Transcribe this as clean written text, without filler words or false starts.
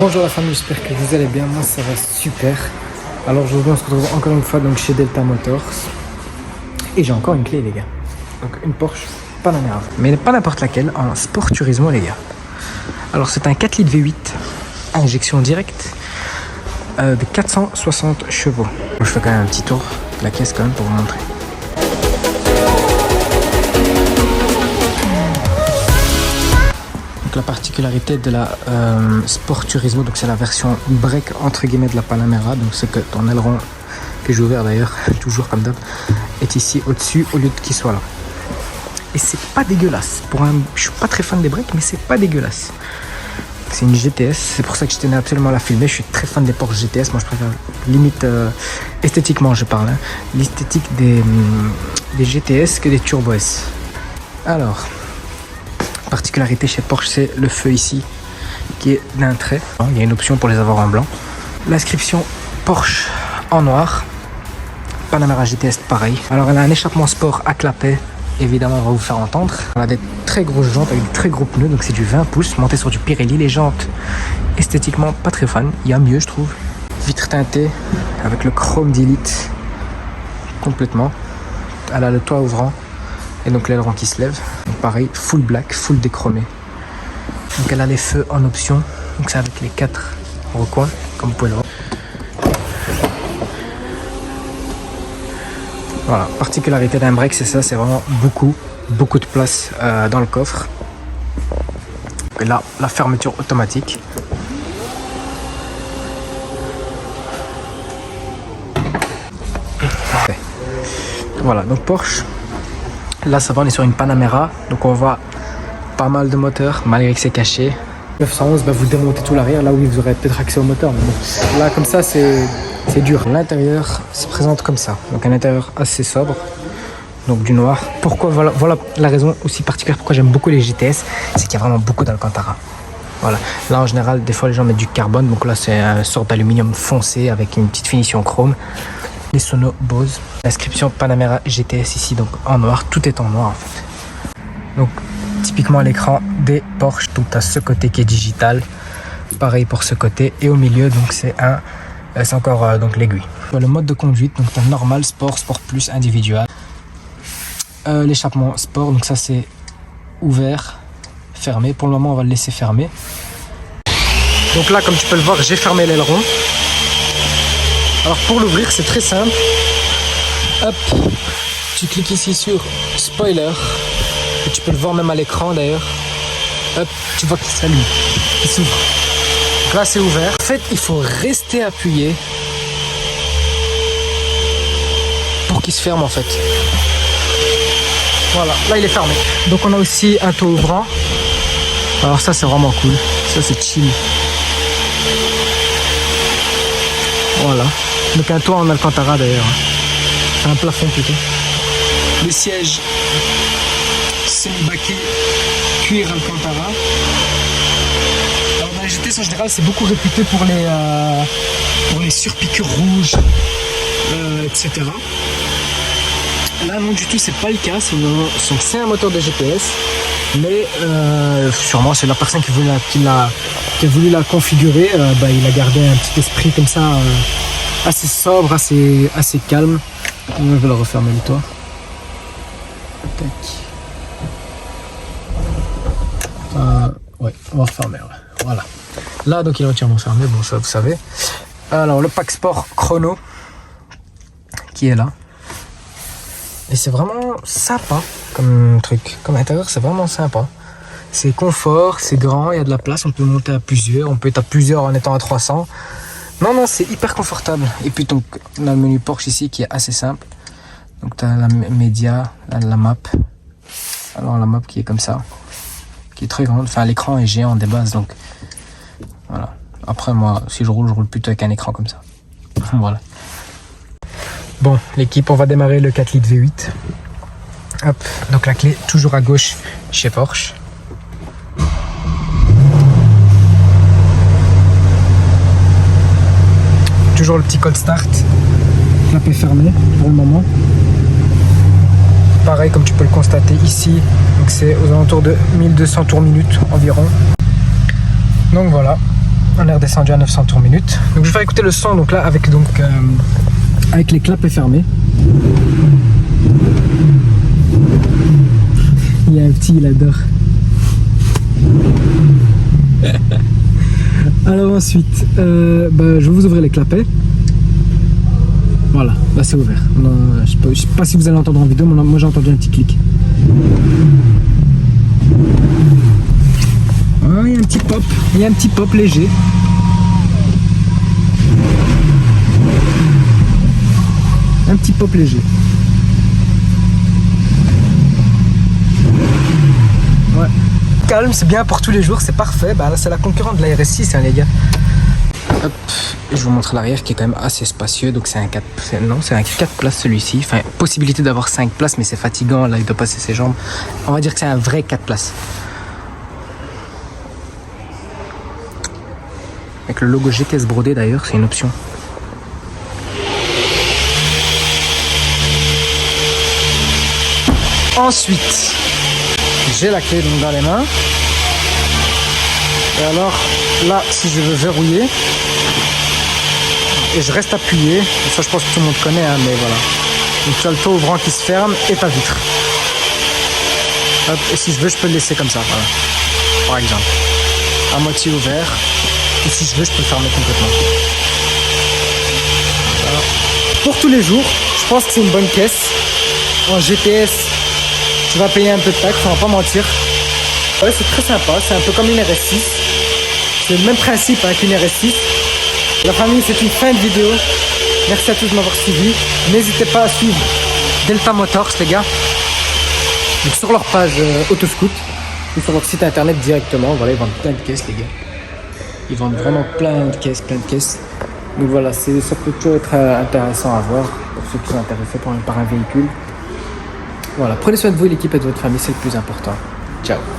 Bonjour la famille, j'espère que vous allez bien, moi ça va super. Alors aujourd'hui on se retrouve encore une fois donc chez Delta Motors. Et j'ai encore une clé les gars. Donc une Porsche Panamera. Mais pas n'importe laquelle, en Sport Turismo les gars. Alors c'est un 4 litres V8, injection directe, de 460 chevaux. Je fais quand même un petit tour de la caisse quand même pour vous montrer. Donc la particularité de la Sport Turismo, donc c'est la version break entre guillemets de la Panamera, donc c'est que ton aileron que j'ai ouvert d'ailleurs, toujours comme d'hab, est ici au-dessus au lieu qu'il soit là. Et c'est pas dégueulasse. Je suis pas très fan des breaks, mais c'est pas dégueulasse. C'est une GTS, c'est pour ça que je tenais absolument à la filmer. Je suis très fan des Porsche GTS, moi je préfère limite esthétiquement je parle, hein, l'esthétique des GTS que des Turbo S. Alors, particularité chez Porsche, c'est le feu ici qui est d'un trait. Il y a une option pour les avoir en blanc. L'inscription Porsche en noir. Panamera GTS pareil. Alors elle a un échappement sport à clapet. Évidemment on va vous faire entendre. Elle a des très grosses jantes avec de très gros pneus. Donc c'est du 20 pouces monté sur du Pirelli. Les jantes esthétiquement pas très fan. Il y a mieux je trouve. Vitre teintée avec le chrome d'élite complètement. Elle a le toit ouvrant. Et donc l'aileron qui se lève, donc pareil, full black, full déchromé. Donc elle a les feux en option, donc c'est avec les 4 recoins, comme vous pouvez le voir. Voilà, particularité d'un break, c'est ça, c'est vraiment beaucoup de place dans le coffre. Et là, la fermeture automatique. Okay. Voilà, donc Porsche. Là ça va, on est sur une Panamera, donc on voit pas mal de moteurs malgré que c'est caché. 911, vous démontez tout l'arrière, là où vous aurez peut-être accès au moteur, mais bon, là comme ça c'est dur. L'intérieur se présente comme ça, donc un intérieur assez sobre, donc du noir. Pourquoi, voilà la raison aussi particulière pourquoi j'aime beaucoup les GTS, c'est qu'il y a vraiment beaucoup d'Alcantara. Voilà, là en général des fois les gens mettent du carbone, donc là c'est une sorte d'aluminium foncé avec une petite finition chrome. Les sonos Bose, l'inscription Panamera GTS ici, donc en noir, tout est en noir en fait. Donc typiquement l'écran des Porsche, donc tu as ce côté qui est digital, pareil pour ce côté, et au milieu donc c'est encore donc l'aiguille. Le mode de conduite, donc tu as normal, sport, sport plus, individuel. L'échappement sport, donc ça c'est ouvert, fermé, pour le moment on va le laisser fermer. Donc là comme tu peux le voir, j'ai fermé l'aileron. Alors pour l'ouvrir c'est très simple, hop, tu cliques ici sur spoiler, et tu peux le voir même à l'écran d'ailleurs, hop, tu vois qu'il s'allume, il s'ouvre. Donc là c'est ouvert, en fait il faut rester appuyé pour qu'il se ferme en fait. Voilà, là il est fermé. Donc on a aussi un toit ouvrant, alors ça c'est vraiment cool, ça c'est chill. Voilà. Donc un toit en Alcantara d'ailleurs, un plafond plutôt. Le siège semi-baquet, cuir Alcantara. Alors dans les GTS en général c'est beaucoup réputé pour les surpiqûres rouges, etc. Là non du tout, c'est pas le cas, c'est un moteur de GTS, mais sûrement c'est la personne qui a voulu la configurer, il a gardé un petit esprit comme ça, assez sobre, assez calme. Je vais le refermer le toit. Tac. Ouais, on va refermer. Ouais. Voilà. Là donc il est entièrement fermé, bon ça vous savez. Alors le pack sport chrono qui est là. Et c'est vraiment sympa comme truc, comme intérieur c'est vraiment sympa. C'est confort, c'est grand, il y a de la place, on peut monter à plusieurs, on peut être à plusieurs en étant à 300. Non, c'est hyper confortable. Et puis donc, on a le menu Porsche ici qui est assez simple. Donc tu as la média, la map. Alors la map qui est comme ça, qui est très grande. Enfin l'écran est géant des bases, donc voilà. Après moi, si je roule plutôt avec un écran comme ça. Voilà. Bon, l'équipe, on va démarrer le 4 litres V8. Hop, donc la clé toujours à gauche chez Porsche. Toujours le petit cold start, clapet fermé pour le moment. Pareil comme tu peux le constater ici, donc c'est aux alentours de 1200 tours minute environ. Donc voilà, On est redescendu à 900 tours minute. Donc je vais faire écouter le son donc là avec avec les clapets fermés. Il y a un petit, il adore. Alors ensuite, je vais vous ouvrir les clapets. Voilà, là c'est ouvert. Je ne sais pas si vous allez entendre en vidéo, mais moi j'ai entendu un petit clic. Ah, il y a un petit pop, il y a un petit pop léger. Un petit pop léger. Ouais. Calme, c'est bien pour tous les jours, c'est parfait. Bah, là, c'est la concurrente de la RS6, hein, les gars. Hop. Et je vous montre l'arrière qui est quand même assez spacieux. Donc c'est un 4, non, c'est un 4 places celui-ci. Enfin, possibilité d'avoir 5 places, mais c'est fatigant. Là, il doit passer ses jambes. On va dire que c'est un vrai 4 places. Avec le logo GTS brodé d'ailleurs, c'est une option. Ensuite, j'ai la clé donc dans les mains. Et alors, là, si je veux verrouiller, et je reste appuyé, ça je pense que tout le monde connaît, hein, mais voilà. Donc tu as le toit ouvrant qui se ferme et ta vitre. Hop, et si je veux, je peux le laisser comme ça, voilà. Par exemple. À moitié ouvert. Et si je veux, je peux le fermer complètement. Voilà. Pour tous les jours, je pense que c'est une bonne caisse. En GTS, tu vas payer un peu de taxes, on va pas mentir. Ouais, c'est très sympa, c'est un peu comme une RS6. C'est le même principe hein, qu'une RS6. La famille, c'est une fin de vidéo. Merci à tous de m'avoir suivi. N'hésitez pas à suivre Delta Motors, les gars. Donc, sur leur page Autoscoot ou sur leur site internet directement. Voilà, ils vendent plein de caisses, les gars. Ils vendent vraiment plein de caisses, Donc voilà, ça peut toujours être intéressant à voir pour ceux qui sont intéressés par un véhicule. Voilà, prenez soin de vous, l'équipe et de votre famille, c'est le plus important. Ciao.